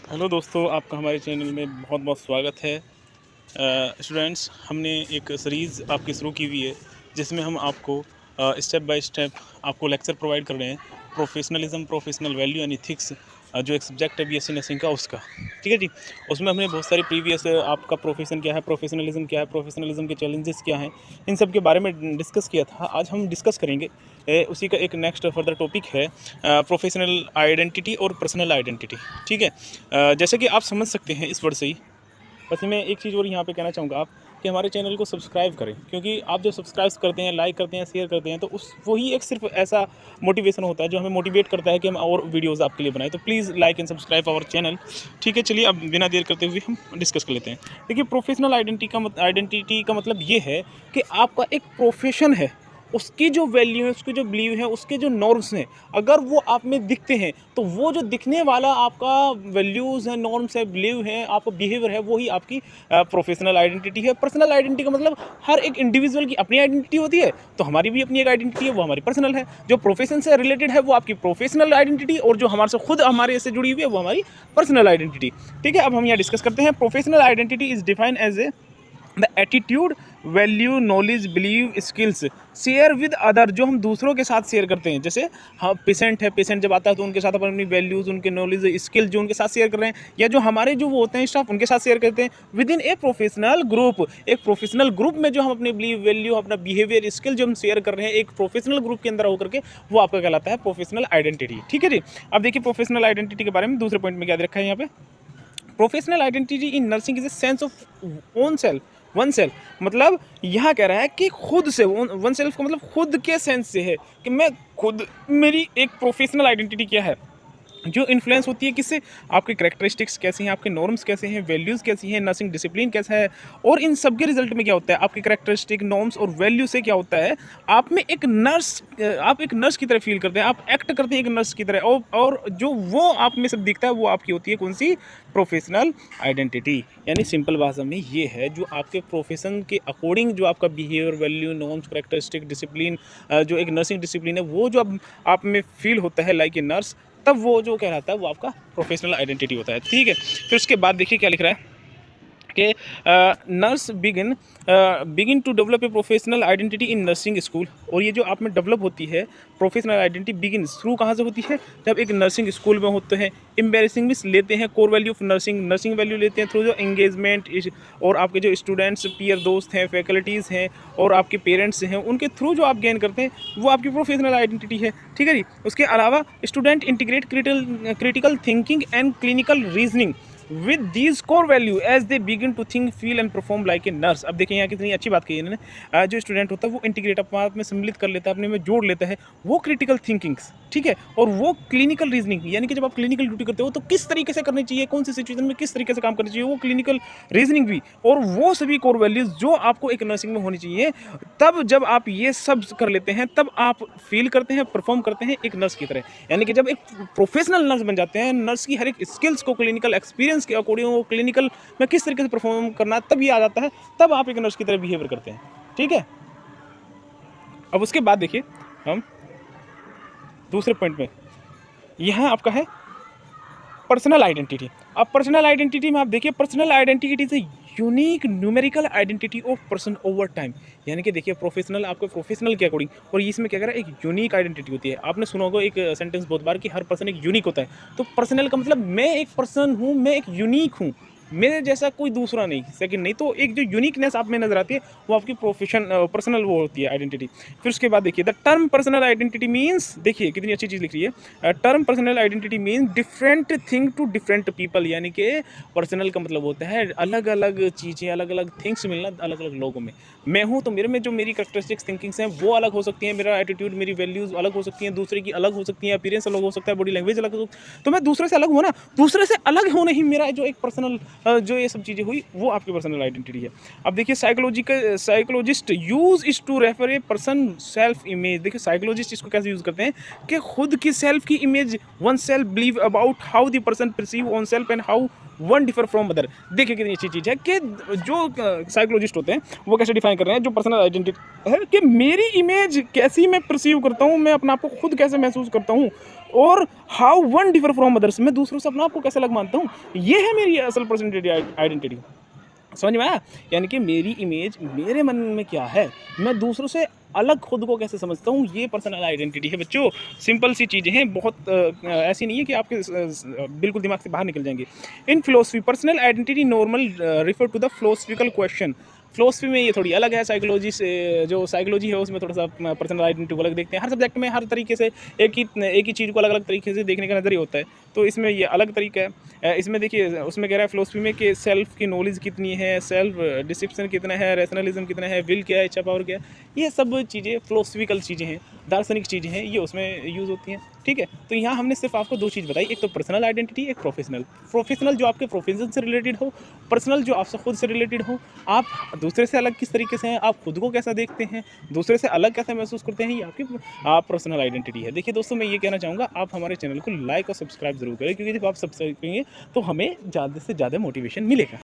Hello दोस्तों, आपका हमारे चैनल में बहुत बहुत स्वागत है। स्टूडेंट्स, हमने एक सीरीज़ आपकी शुरू की हुई है जिसमें हम आपको स्टेप बाय स्टेप आपको लेक्चर प्रोवाइड कर रहे हैं। Professionalism, professional value and ethics, जो एक सब्जेक्ट है बीएससी नर्सिंग का, उसका। ठीक है जी। उसमें हमने बहुत सारी प्रीवियस आपका प्रोफेशन क्या है, प्रोफेशनलिज्म क्या है, प्रोफेशनलिज्म के चैलेंजेस क्या हैं, इन सब के बारे में डिस्कस किया था। आज हम डिस्कस करेंगे उसी का एक नेक्स्ट फर्दर टॉपिक है प्रोफेशनल आइडेंटिटी और पर्सनल आइडेंटिटी। ठीक है। जैसे कि आप समझ सकते हैं इस वर्ड से ही। बस मैं एक चीज़ और यहाँ पे कहना चाहूँगा आप कि हमारे चैनल को सब्सक्राइब करें, क्योंकि आप जब सब्सक्राइब करते हैं, लाइक करते हैं, शेयर करते हैं, तो उस वही एक सिर्फ ऐसा मोटिवेशन होता है जो हमें मोटिवेट करता है कि हम और वीडियोस आपके लिए बनाएं। तो please like and subscribe our channel. ठीक है, चलिए अब बिना देर करते हुए हम डिस्कस कर लेते हैं। देखिए, प्रोफेशनल आइडेंटिटी का मतलब ये है कि आपका एक प्रोफेशन है, उसकी जो वैल्यू है, उसकी जो बिलीव है, उसके जो नॉर्म्स हैं, अगर वो आप में दिखते हैं तो वो जो दिखने वाला आपका वैल्यूज़ है, नॉर्म्स है, बिलीव है, आपका बिहेवियर है, वही आपकी प्रोफेशनल आइडेंटिटी है। पर्सनल आइडेंटिटी का मतलब हर एक इंडिविजुअल की अपनी आइडेंटिटी होती है, तो हमारी भी अपनी एक आइडेंटिटी है, वो हमारी पर्सनल है। जो प्रोफेशन से रिलेटेड है वो आपकी प्रोफेशनल आइडेंटिटी, और जो हमारे से खुद हमारे से जुड़ी हुई है वो हमारी पर्सनल आइडेंटिटी। ठीक है, अब हम यहाँ डिस्कस करते हैं। Professional identity is defined as a the attitude, value, knowledge, believe, skills share with other, जो हम दूसरों के साथ शेयर करते हैं। जैसे हाँ, पेशेंट है, पेशेंट जब आता है तो उनके साथ अपन अपनी वैल्यूज़, उनके नॉलेज, स्किल जो उनके साथ शेयर कर रहे हैं, या जो हमारे जो वो होते हैं स्टाफ, उनके साथ शेयर करते हैं with in a professional group. एक प्रोफेशनल ग्रुप में जो हम अपने बिलीव, वैल्यू, अपना बिहेवियर, स्किल जो हम शेयर कर रहे हैं एक प्रोफेशनल ग्रुप के अंदर होकर के, वो आपका कहलाता है प्रोफेशनल आइडेंटिटी। ठीक है जी। अब देखिए, प्रोफेशनल आइडेंटिटी के बारे में दूसरे पॉइंट में क्या दे रखा है यहाँ पे। Professional identity in nursing is a sense of own self, one self. मतलब यहाँ कह रहा है कि खुद से, वन सेल्फ का मतलब खुद के सेंस से है कि मैं खुद, मेरी एक प्रोफेशनल आइडेंटिटी क्या है, जो इन्फ्लुएंस होती है किससे, आपके करैक्टरिस्टिक्स कैसे हैं, आपके नॉर्म्स कैसे हैं, वैल्यूज़ कैसी हैं, नर्सिंग डिसिप्लिन कैसा है, और इन सब के रिजल्ट में क्या होता है, आपके करैक्टरिस्टिक, नॉर्म्स और वैल्यू से क्या होता है, आप में एक नर्स, आप एक नर्स की तरह फील करते हैं, आप एक्ट करते हैं एक नर्स की तरह, और जो वो आप में सब दिखता है वो आपकी होती है कौन सी, प्रोफेशनल आइडेंटिटी। यानी सिंपल भाषा में ये है, जो आपके प्रोफेशन के अकॉर्डिंग जो आपका behaviour, value, norms, characteristic, discipline, जो एक नर्सिंग डिसिप्लिन है, वो जो आप में फील होता है लाइक ए नर्स, तब वो जो कहलाता है वो आपका प्रोफेशनल आइडेंटिटी होता है। ठीक है। फिर उसके बाद देखिए क्या लिख रहा है कि nurse begin to develop a professional identity in nursing school. और ये जो आप में डेवलप होती है प्रोफेशनल आइडेंटिटी, बिगिन शुरू कहाँ से होती है, जब एक नर्सिंग स्कूल में होते हैं। एम्बेरसिंग मिस लेते हैं core value of nursing, nursing value लेते हैं थ्रू जो एंगेजमेंट, और आपके जो स्टूडेंट्स, पीयर दोस्त हैं, फैकल्टीज़ हैं, और आपके पेरेंट्स हैं, उनके थ्रू जो आप गेन करते हैं वो आपकी प्रोफेशनल आइडेंटिटी है। ठीक है जी। उसके अलावा student integrate critical thinking and clinical reasoning with these core value as they begin to think, feel and perform like a nurse। अब देखिए यहाँ कितनी अच्छी बात कही इन्होंने। जो स्टूडेंट होता है वो इंटीग्रेट अपने आप में सम्मिलित कर लेता है, अपने में जोड़ लेता है वो क्रिटिकल थिंकिंग्स, ठीक है, और वो क्लिनिकल रीजनिंग, यानी कि जब आप क्लिनिकल ड्यूटी करते हो तो किस तरीके से करनी चाहिए, कौन सी सिचुएशन में किस तरीके से काम करनी चाहिए, वो क्लिनिकल रीजनिंग भी, और वो सभी कोर वैल्यूज जो आपको एक नर्सिंग में होनी चाहिए। तब जब आप ये सब कर लेते हैं तब आप फील करते हैं, परफॉर्म करते हैं एक नर्स की तरह। यानी कि जब एक प्रोफेशनल नर्स बन जाते हैं, नर्स की हर एक स्किल्स को क्लिनिकल एक्सपीरियंस के अकॉर्डिंग क्लिनिकल में किस तरीके से परफॉर्म करना, तब ये आ जाता है, तब आप एक नर्स की तरह बिहेवियर करते हैं। ठीक है। अब उसके बाद देखिए हम दूसरे पॉइंट में, यहाँ आपका है पर्सनल आइडेंटिटी। अब पर्सनल आइडेंटिटी में आप देखिए, personal identity is unique numerical identity of person over time. यानी कि देखिए, प्रोफेशनल आपके प्रोफेशनल के अकॉर्डिंग, और इसमें क्या कर रहा है, एक यूनिक आइडेंटिटी होती है। आपने सुना होगा एक सेंटेंस बहुत बार कि हर पर्सन एक यूनिक होता है। तो पर्सनल का मतलब मैं एक पर्सन हूँ, मैं एक यूनिक हूँ, मेरे जैसा कोई दूसरा नहीं, सेकंड नहीं। तो एक जो यूनिकनेस आप में नजर आती है वो आपकी पर्सनल वो होती है आइडेंटिटी। फिर उसके बाद देखिए, the term personal identity means, देखिए कितनी अच्छी चीज़ लिख रही है, term personal identity means different thing to different people. यानी कि पर्सनल का मतलब होता है अलग अलग चीज़ें, अलग अलग थिंग्स मिलना अलग अलग लोगों में। मैं हूँ तो मेरे में जो मेरी करैक्टरिस्टिक्स, थिंकिंग्स हैं वो अलग हो सकती हैं, मेरा एटीट्यूड, मेरी वैल्यूज़ अलग हो सकती हैं, दूसरे की अलग हो सकती हैं, अपीयरेंस अलग हो सकता है, बॉडी लैंग्वेज अलग हो सकती है। तो मैं दूसरे से अलग हूँ ना, दूसरे से अलग होने ही मेरा जो एक पर्सनल जो ये सब चीज़ें हुई वो आपकी पर्सनल आइडेंटिटी है। अब देखिए, psychologist use is to refer a person self image. देखिए, साइकोलॉजिस्ट इसको कैसे यूज करते हैं कि खुद की सेल्फ की image, one self believe about how the person perceive on self and how one differ from other. देखिए कितनी अच्छी चीज़ है कि जो साइकोलॉजिस्ट होते हैं वो कैसे डिफाइन कर रहे हैं जो पर्सनल आइडेंटिटी है, कि मेरी इमेज कैसी मैं परसीव करता हूँ, मैं अपने आप को खुद कैसे महसूस करता हूँ, और how one differ from others, मैं दूसरों से अपना आपको कैसे अलग मानता हूँ, ये है मेरी असल पर्सनैलिटी आइडेंटिटी। समझ में आया? यानी कि मेरी इमेज मेरे मन में क्या है, मैं दूसरों से अलग खुद को कैसे समझता हूँ, ये पर्सनल आइडेंटिटी है बच्चों। सिंपल सी चीज़ें हैं, बहुत ऐसी नहीं है कि आपके बिल्कुल दिमाग से बाहर निकल जाएंगे। In philosophy personal identity normal refer to the philosophical question. Philosophy में ये थोड़ी अलग है, साइकोलॉजी से जो साइकोलॉजी है उसमें थोड़ा सा पर्सनल आइडेंटिटी को अलग देखते हैं। हर सब्जेक्ट में हर तरीके से एक ही चीज़ को अलग अलग तरीके से देखने का नज़रिया होता है, तो इसमें ये अलग तरीका है। इसमें देखिए, उसमें कह रहा है फिलोसफी में कि सेल्फ की नॉलेज कितनी है, सेल्फ डिसिप्शन कितना है, रैशनलिज्म कितना है, विल क्या है, इच्छा पावर क्या है, ये सब चीज़ें फिलोसफिकल चीज़ें हैं, दार्शनिक चीज़ें हैं, ये उसमें यूज़ होती हैं। ठीक है, तो यहाँ हमने सिर्फ आपको दो चीज़ बताई, एक तो पर्सनल आइडेंटिटी, एक प्रोफेशनल। प्रोफेशनल जो आपके प्रोफेशन से रिलेटेड हो, पर्सनल जो आपसे खुद से रिलेटेड हो। आप दूसरे से अलग किस तरीके से हैं, आप खुद को कैसा देखते हैं, दूसरे से अलग कैसे महसूस करते हैं, ये आपकी आप पर्सनल आइडेंटिटी है। देखिए दोस्तों, मैं ये कहना चाहूँगा, आप हमारे चैनल को लाइक और सब्सक्राइब जरूर करें, क्योंकि जब आप सब्सक्राइब करेंगे तो हमें ज़्यादा से ज़्यादा मोटिवेशन मिलेगा।